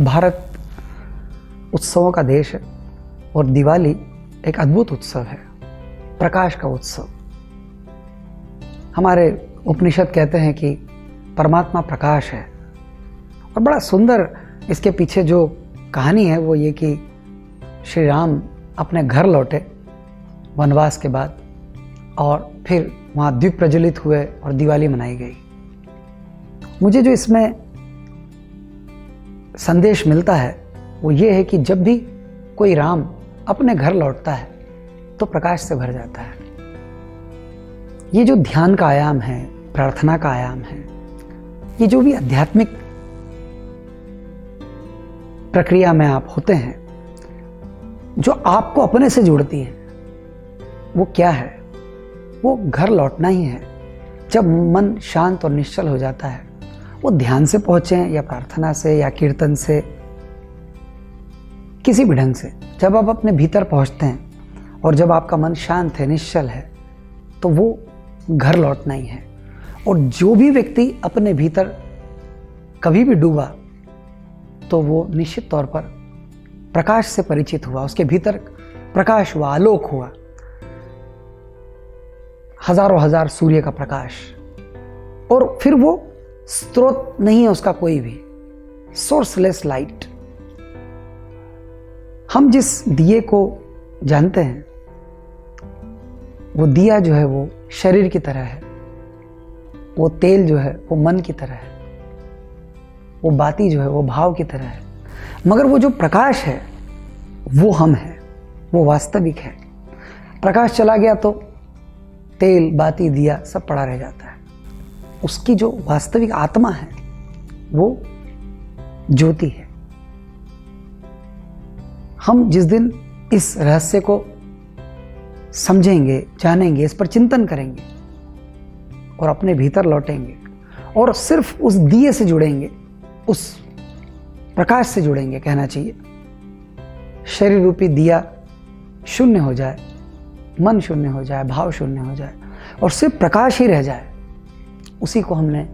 भारत उत्सवों का देश है और दिवाली एक अद्भुत उत्सव है, प्रकाश का उत्सव। हमारे उपनिषद कहते हैं कि परमात्मा प्रकाश है और बड़ा सुंदर इसके पीछे जो कहानी है वो ये कि श्री राम अपने घर लौटे वनवास के बाद और फिर वहाँ दीप प्रज्वलित हुए और दिवाली मनाई गई। मुझे जो इसमें संदेश मिलता है वो ये है कि जब भी कोई राम अपने घर लौटता है तो प्रकाश से भर जाता है। ये जो ध्यान का आयाम है, प्रार्थना का आयाम है, ये जो भी आध्यात्मिक प्रक्रिया में आप होते हैं, जो आपको अपने से जोड़ती है, वो क्या है? वो घर लौटना ही है। जब मन शांत और निश्चल हो जाता है, वो ध्यान से पहुंचे या प्रार्थना से या कीर्तन से, किसी भी ढंग से, जब आप अपने भीतर पहुंचते हैं और जब आपका मन शांत है, निश्चल है, तो वो घर लौटना ही है। और जो भी व्यक्ति अपने भीतर कभी भी डूबा तो वो निश्चित तौर पर प्रकाश से परिचित हुआ, उसके भीतर प्रकाश हुआ, आलोक हुआ, हजारों हजार सूर्य का प्रकाश। और फिर वो स्रोत नहीं है उसका कोई भी, सोर्सलेस लाइट। हम जिस दिए को जानते हैं वो दिया जो है वो शरीर की तरह है, वो तेल जो है वो मन की तरह है, वो बाती जो है वो भाव की तरह है। मगर वो जो प्रकाश है वो हम हैं, वो वास्तविक है। प्रकाश चला गया तो तेल, बाती, दिया सब पड़ा रह जाता है। उसकी जो वास्तविक आत्मा है वो ज्योति है। हम जिस दिन इस रहस्य को समझेंगे, जानेंगे, इस पर चिंतन करेंगे और अपने भीतर लौटेंगे और सिर्फ उस दिए से जुड़ेंगे, उस प्रकाश से जुड़ेंगे, कहना चाहिए। शरीर रूपी दिया शून्य हो जाए, मन शून्य हो जाए, भाव शून्य हो जाए और सिर्फ प्रकाश ही रह जाए, उसी को हमने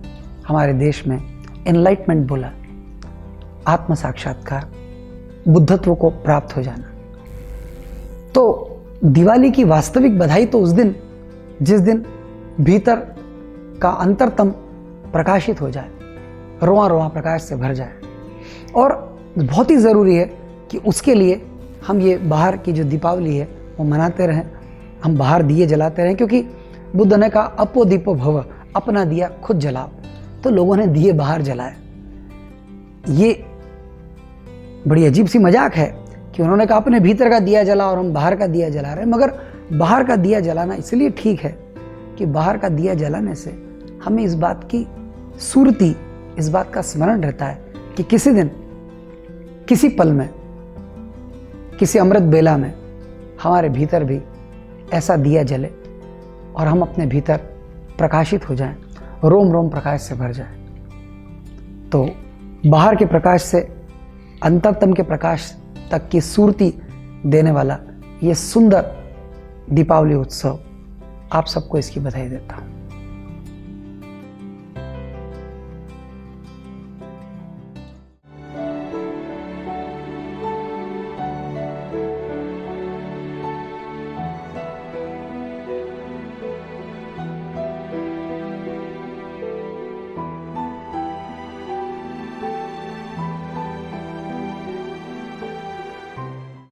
हमारे देश में एनलाइटमेंट बोला, आत्म साक्षात्कार, बुद्धत्व को प्राप्त हो जाना। तो दिवाली की वास्तविक बधाई तो उस दिन, जिस दिन भीतर का अंतरतम प्रकाशित हो जाए, रोआ रोआ प्रकाश से भर जाए। और बहुत ही ज़रूरी है कि उसके लिए हम ये बाहर की जो दीपावली है वो मनाते रहें, हम बाहर दिए जलाते रहें, क्योंकि बुद्ध ने कहा अपो दीपो भव, अपना दिया खुद जलाओ। तो लोगों ने दिए बाहर जलाए। ये बड़ी अजीब सी मजाक है कि उन्होंने कहा अपने भीतर का दिया जला और हम बाहर का दिया जला रहे हैं। मगर बाहर का दिया जलाना इसलिए ठीक है कि बाहर का दिया जलाने से हमें इस बात की सुरती, इस बात का स्मरण रहता है कि किसी दिन, किसी पल में, किसी अमृत बेला में हमारे भीतर भी ऐसा दिया जले और हम अपने भीतर प्रकाशित हो जाएं, रोम रोम प्रकाश से भर जाएं। तो बाहर के प्रकाश से अंतरतम के प्रकाश तक की सुरती देने वाला ये सुंदर दीपावली उत्सव, आप सबको इसकी बधाई देता हूँ।